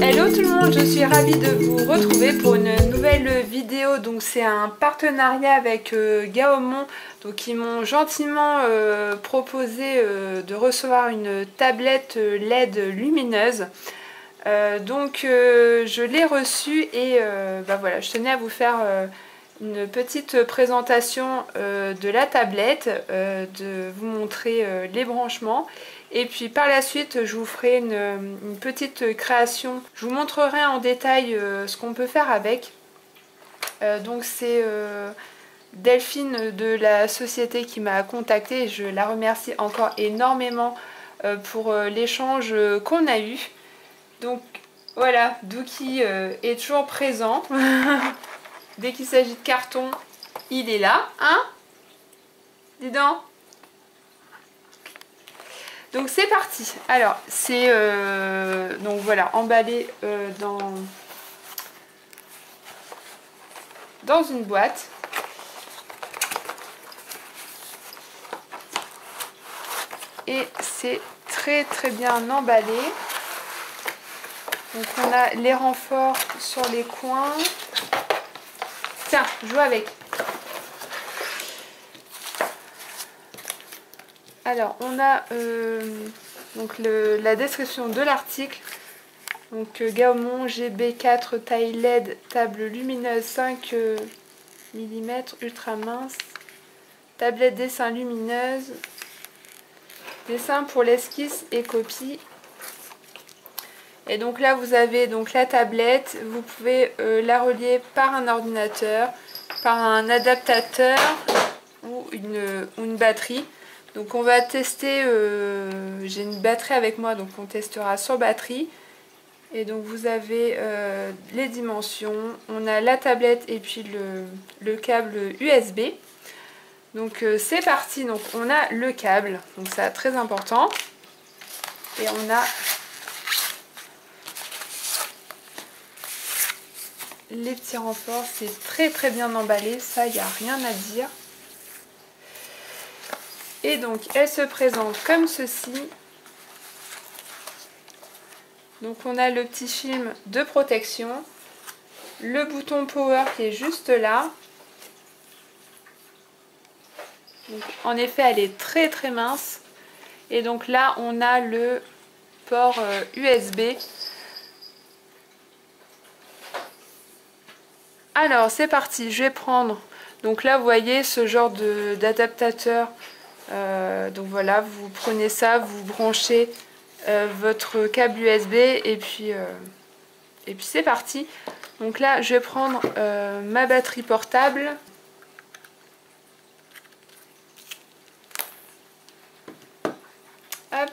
Hello tout le monde, je suis ravie de vous retrouver pour une nouvelle vidéo. Donc c'est un partenariat avec Gaomon. Donc ils m'ont gentiment proposé de recevoir une tablette LED lumineuse. Je l'ai reçue et voilà, je tenais à vous faire une petite présentation de la tablette, de vous montrer les branchements. Et puis par la suite, je vous ferai une petite création. Je vous montrerai en détail ce qu'on peut faire avec. Donc c'est Delphine de la société qui m'a contactée. Je la remercie encore énormément pour l'échange qu'on a eu. Donc voilà, Douki est toujours présent. Dès qu'il s'agit de carton, il est là, hein? Dis donc. Donc c'est parti. Alors c'est donc voilà, emballé dans une boîte. Et c'est très bien emballé. Donc on a les renforts sur les coins. Tiens, joue avec. Alors on a donc la description de l'article. Donc Gaomon GB4 taille LED, table lumineuse 5 mm, ultra mince, tablette dessin lumineuse, dessin pour l'esquisse et copie. Et donc là vous avez donc la tablette, vous pouvez la relier par un ordinateur, par un adaptateur ou une batterie. Donc on va tester, j'ai une batterie avec moi, donc on testera sur batterie. Et donc vous avez les dimensions, on a la tablette et puis le câble USB. Donc c'est parti, donc on a le câble, donc c'est très important. Et on a les petits renforts, c'est très bien emballé, ça il n'y a rien à dire. Et donc elle se présente comme ceci. Donc on a le petit film de protection, le bouton power qui est juste là. Donc, en effet elle est très mince. Et donc là on a le port USB. Alors c'est parti, je vais prendre, donc là vous voyez ce genre d'adaptateur, donc voilà, vous prenez ça, vous branchez votre câble USB et puis c'est parti. Donc là je vais prendre ma batterie portable. Hop.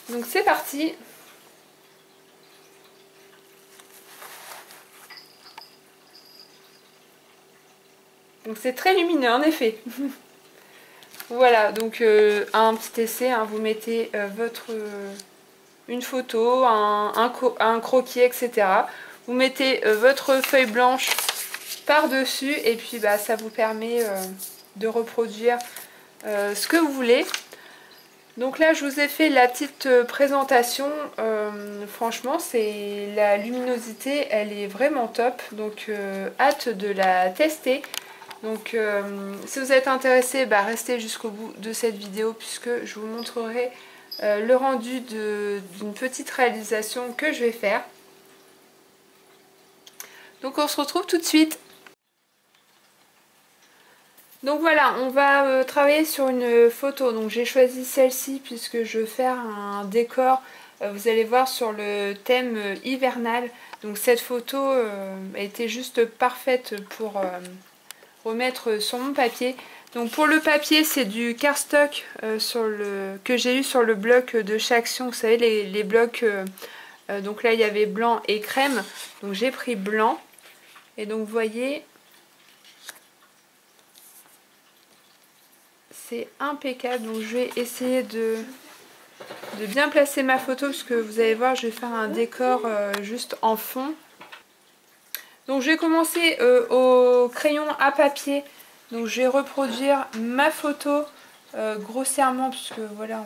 Donc c'est parti. Donc c'est très lumineux en effet. Voilà, donc un petit essai, hein, vous mettez une photo, un croquis, etc. Vous mettez votre feuille blanche par-dessus et puis bah, ça vous permet de reproduire ce que vous voulez. Donc là je vous ai fait la petite présentation, franchement c'est la luminosité elle est vraiment top, donc hâte de la tester. Donc si vous êtes intéressé, bah, restez jusqu'au bout de cette vidéo puisque je vous montrerai le rendu d'une petite réalisation que je vais faire. Donc on se retrouve tout de suite. Donc voilà, on va travailler sur une photo. Donc j'ai choisi celle-ci puisque je veux faire un décor, vous allez voir, sur le thème hivernal. Donc cette photo a été juste parfaite pour remettre sur mon papier. Donc pour le papier, c'est du cardstock que j'ai eu sur le bloc de chez Action. Vous savez, les blocs, donc là il y avait blanc et crème. Donc j'ai pris blanc. Et donc vous voyez, c'est impeccable. Donc je vais essayer de de bien placer ma photo parce que vous allez voir, je vais faire un décor juste en fond. Donc je vais commencer au crayon à papier. Donc je vais reproduire ma photo grossièrement puisque voilà,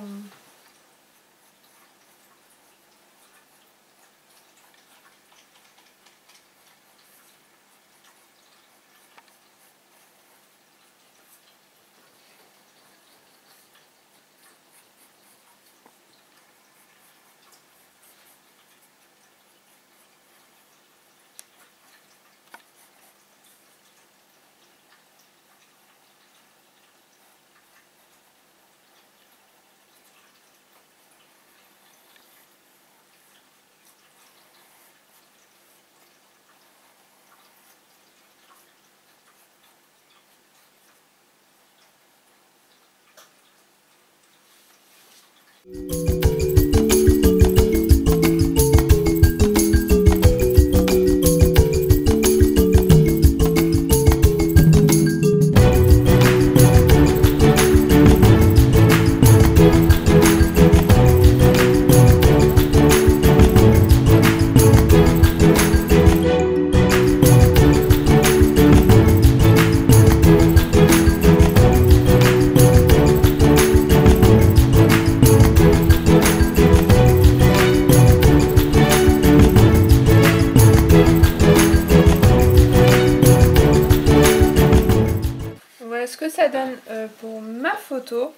voilà ce que ça donne pour ma photo.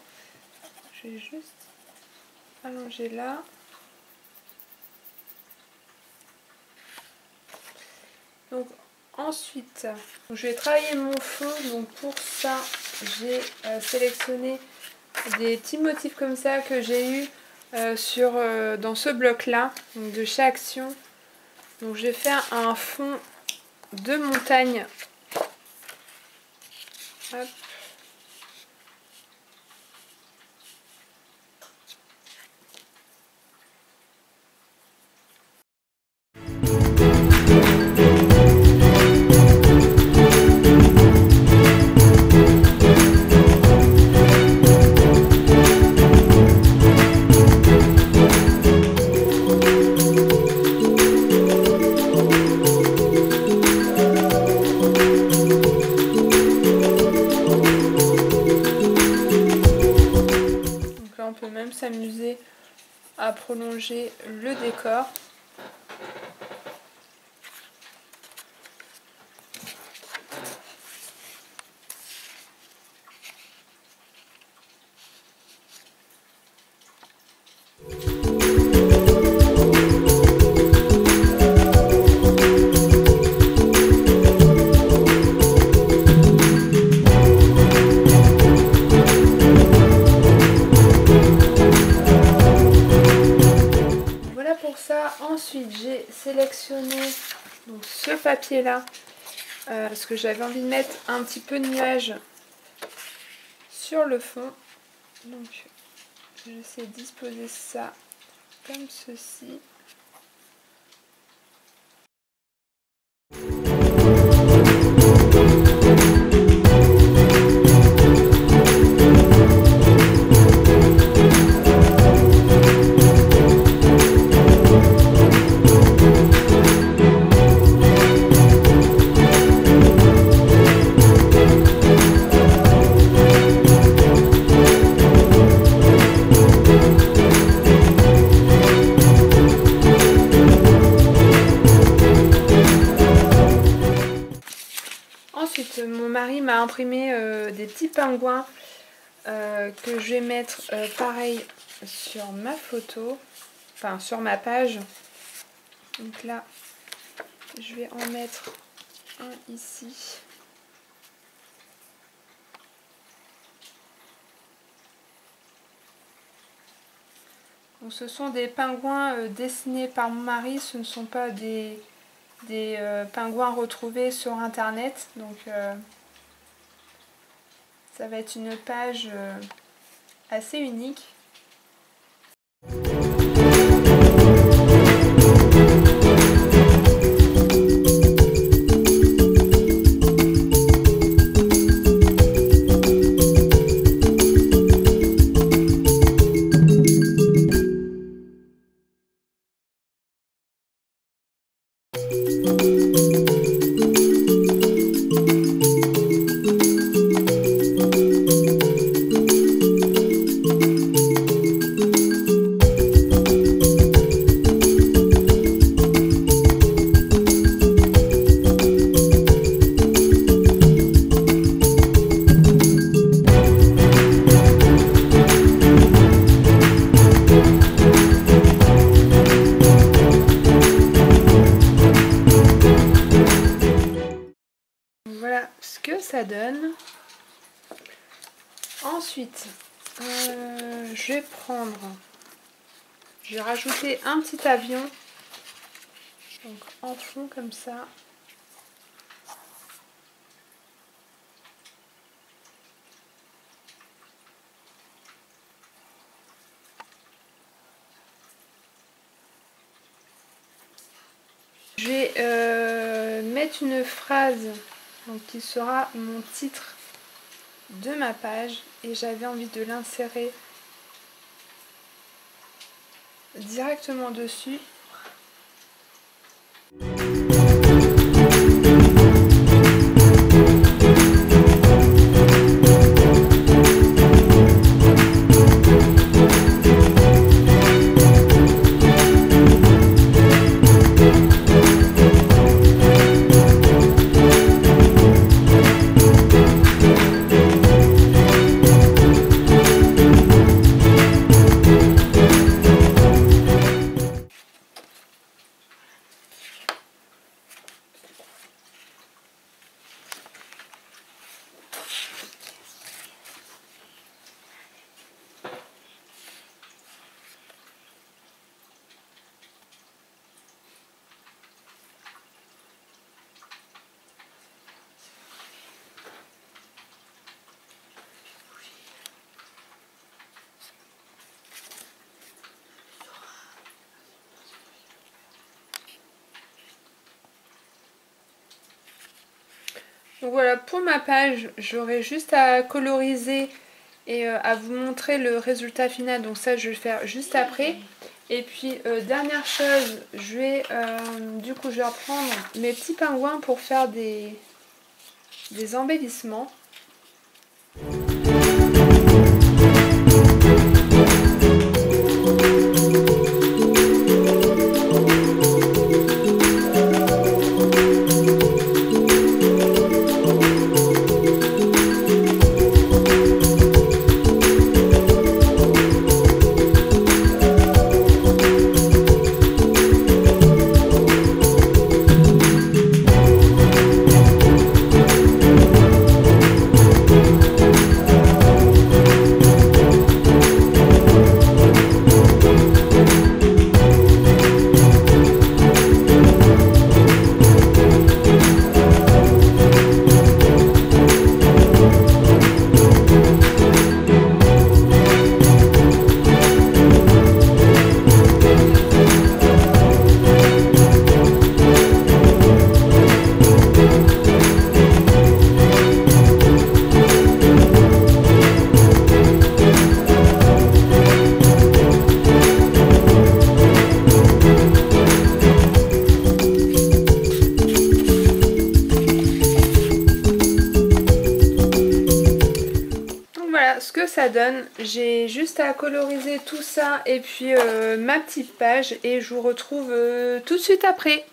Je vais juste allonger là. Donc ensuite, je vais travailler mon fond. Donc pour ça, j'ai sélectionné des petits motifs comme ça que j'ai eu dans ce bloc là, donc de chez Action. Donc je vais faire un fond de montagne. Hop. S'amuser à prolonger le décor. Ensuite, j'ai sélectionné donc, ce papier là parce que j'avais envie de mettre un petit peu de nuages sur le fond. Donc, j'essaie de disposer ça comme ceci. Mon mari m'a imprimé des petits pingouins que je vais mettre pareil sur ma photo, enfin sur ma page. Donc là, je vais en mettre un ici. Donc, ce sont des pingouins dessinés par mon mari, ce ne sont pas des pingouins retrouvés sur internet. Donc ça va être une page assez unique. ça donne. Ensuite, je vais rajouter un petit avion, donc en fond comme ça. Je vais mettre une phrase donc, qui sera mon titre de ma page et j'avais envie de l'insérer directement dessus. Donc voilà, pour ma page, j'aurai juste à coloriser et à vous montrer le résultat final. Donc ça, je vais le faire juste après. Et puis, dernière chose, je vais reprendre mes petits pingouins pour faire des embellissements. Ce que ça donne, j'ai juste à coloriser tout ça et puis ma petite page et je vous retrouve tout de suite après.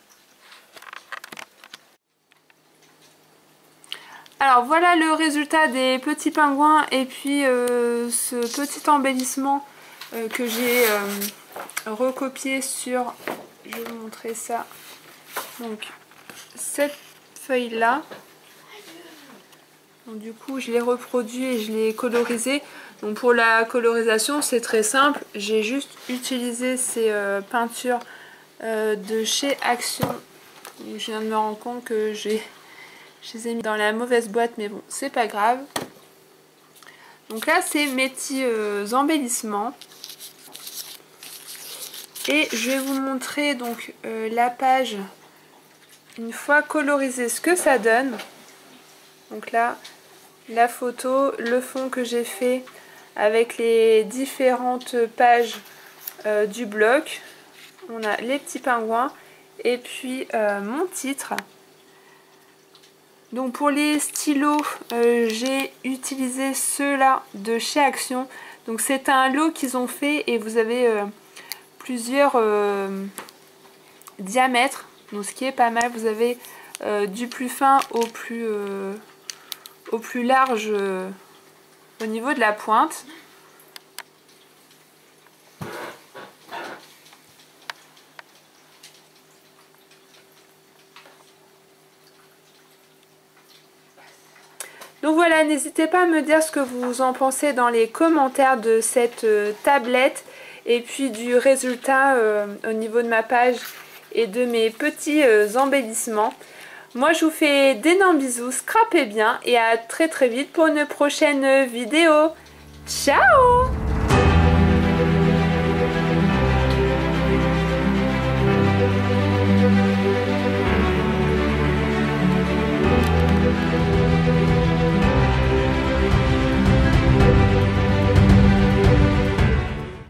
Alors voilà le résultat des petits pingouins et puis ce petit embellissement que j'ai recopié sur, je vais vous montrer ça, donc cette feuille là. Donc, du coup je l'ai reproduit et je l'ai colorisé. Donc pour la colorisation c'est très simple, j'ai juste utilisé ces peintures de chez Action. Je viens de me rendre compte que je les ai mis dans la mauvaise boîte, mais bon c'est pas grave. Donc là c'est mes petits embellissements. Et je vais vous montrer donc la page une fois colorisée, ce que ça donne. Donc là, la photo, le fond que j'ai fait avec les différentes pages du bloc. On a les petits pingouins et puis mon titre. Donc pour les stylos, j'ai utilisé ceux-là de chez Action. Donc c'est un lot qu'ils ont fait et vous avez plusieurs diamètres. Donc ce qui est pas mal, vous avez du plus fin au plus large au niveau de la pointe. Donc voilà, n'hésitez pas à me dire ce que vous en pensez dans les commentaires de cette tablette et puis du résultat au niveau de ma page et de mes petits embellissements. Moi je vous fais d'énormes bisous, scrapez bien et à très vite pour une prochaine vidéo. Ciao!